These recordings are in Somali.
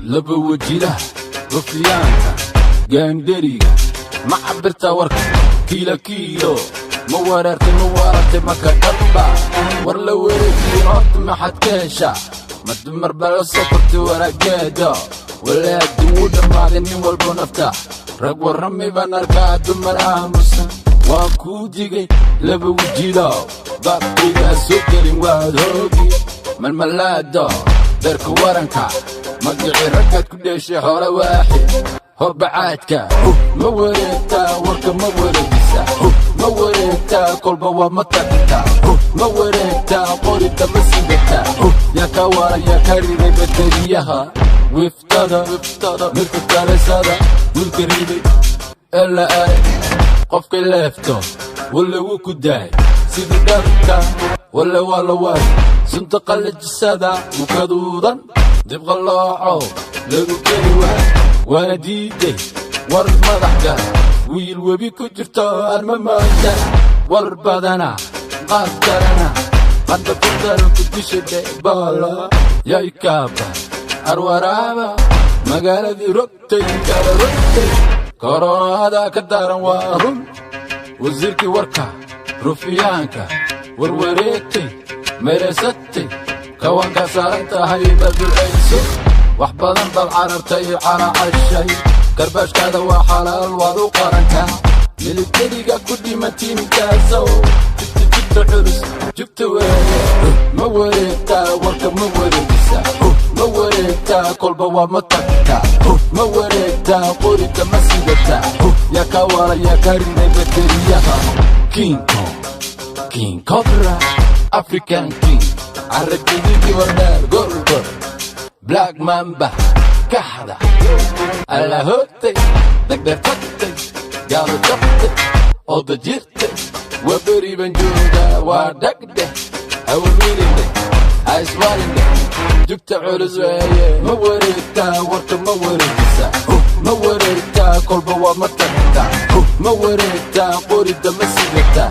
laba wajila rufiyaanka gaandariga ma cabirta warka kiilo ma weerartay maka dhabba war la wareejiyo horta maxad ka heshaa ma dumar baa la soo kortay warageeda walaa duu dhammaaday nin walbo nafta rag warrami baan arkaa dumar aamusan waan kuu digay laba wajilo baabkaygaa soo gelin waad hoogi malmalaado beerka waranka magicii raggaad ku dheeshay hore waaxid horbacaadka ma wareegtaa warka ma wareegisa ma wareegtaa kolba waa ma tagtaa ma wareegtaa qorida ma sidataa yaa ka wara yaa ka riday bateriyaha wiftada mirka kaleesada wiilka riday ela ay qofkay leefto walla wuu ku daay sidii dharka walla waa la waay sunta qalajisada mukaduudan dib qallooco lagu keli waay waana diiday war madaxga wiil webi ku jirto arma mooda war badana qaad darana hadda ku daran ku dishade baala yay kaaba arwaraaba magaaladii rogtay kala rogtay koronaada ka daran waa run wasiirkii warka rufiyaanka warwareegtay meresatay kawanka saaran tahay badulcayso wax badan bal carartay caracashay garbaashkaada waa xalaal waad u qarantaa militariga ku dhimatiinkaasow jibta culus jibta weeye ma wareegtaa warka ma wareegisa ma wareegtaa kolba waa ma tagtaa ma wareegtaa qorida ma sidataa yaa ka wara yaa ka riday bateriyaha king cobra African king aragtidii wardar gorgor black mamba kahda alla hotay dagdar fatay gaalo jabtay oda jirtay waberi banjooda waa dhagde awilinde aiswalinde jugta culus weeye ma wareegtaa warka ma wareegisa ma wareegtaa kolba waa ma tagtaa ma wareegtaa qorida ma sidataa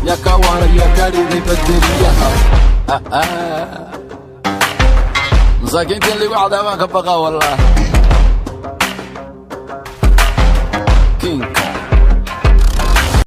yaa ka wara yaa ka riday bateriyaha مساكينتي اللي قاعدة ما كبقى والله كينج